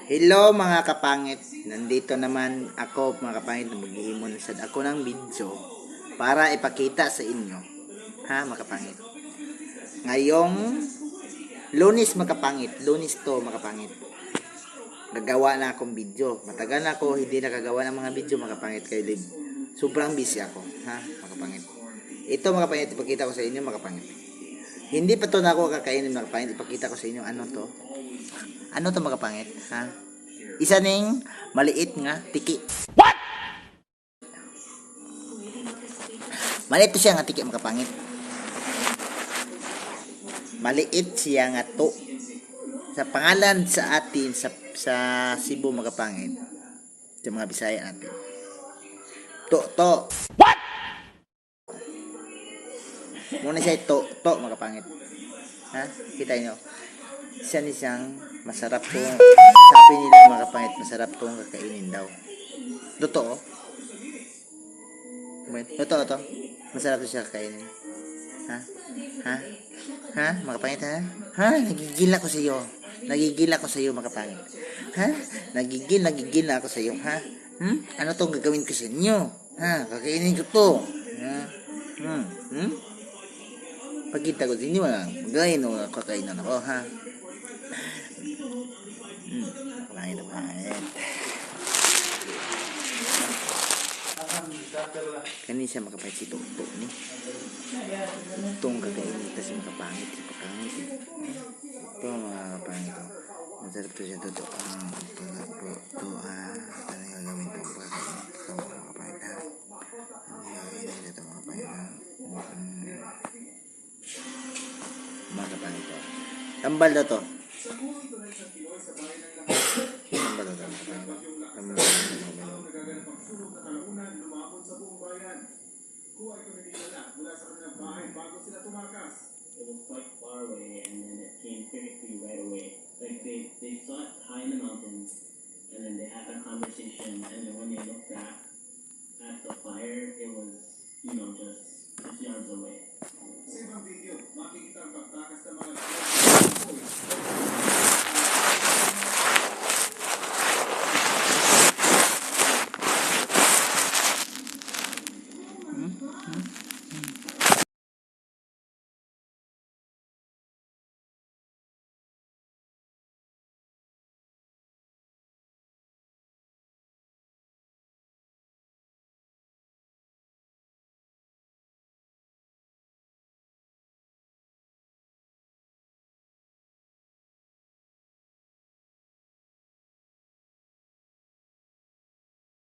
Hello mga kapangit. Nandito naman ako mga kapangit na maghihimon sad ako ng video para ipakita sa inyo. Ha mga kapangit. Ngayong Lunes mga kapangit. Lunes to mga kapangit. Gagawa na akong video. Matagal na ako hindi nakagawa ng mga video mga kapangit kay Liv. Sobrang busy ako. Ha mga kapangit. Ito mga kapangit ipakita ko sa inyo mga kapangit. Hindi pa to na ako kakainin mga kapangit. Ipakita ko sa inyo ano to. Ano to mga kapangit? Ha? Isa ning maliit nga tiki. What? Maliit to siya nga tiki mga kapangit. Maliit siya nga to. Sa pangalan sa atin sa Cebu mga kapangit. Sa mga Bisaya natin. To. What? Muna siya to mga kapangit. Ha? Kita niyo. Siya ni siyang masarap to. Sabi nila mga kapangit, masarap tong kakainin daw. Totoo. Totoo to. Masarap to siya kakainin. Ha? Mga kapangit ha? Ha? Nagigil ako sa iyo. Nagigil ako sa iyo mga kapangit. Ha? Nagigil ako sa iyo, ha? Ano tong gagawin ko sa inyo? Ha? Kakainin ko to. Ha? Pagkita ko sa inyo, magayin o kakainan ako, ha? Pangit. Kani siya makapahit si Toto ni. Itong kakainin kasi makapangit si Pakangit. Ito mga kapangit. Masarap to siya Toto. Ito ano yung gagawin ito pagkakain. Ito mga kapangit ha. Ano yung gagawin ito mga kapangit ha. Mga kapangit to. Tambal na to.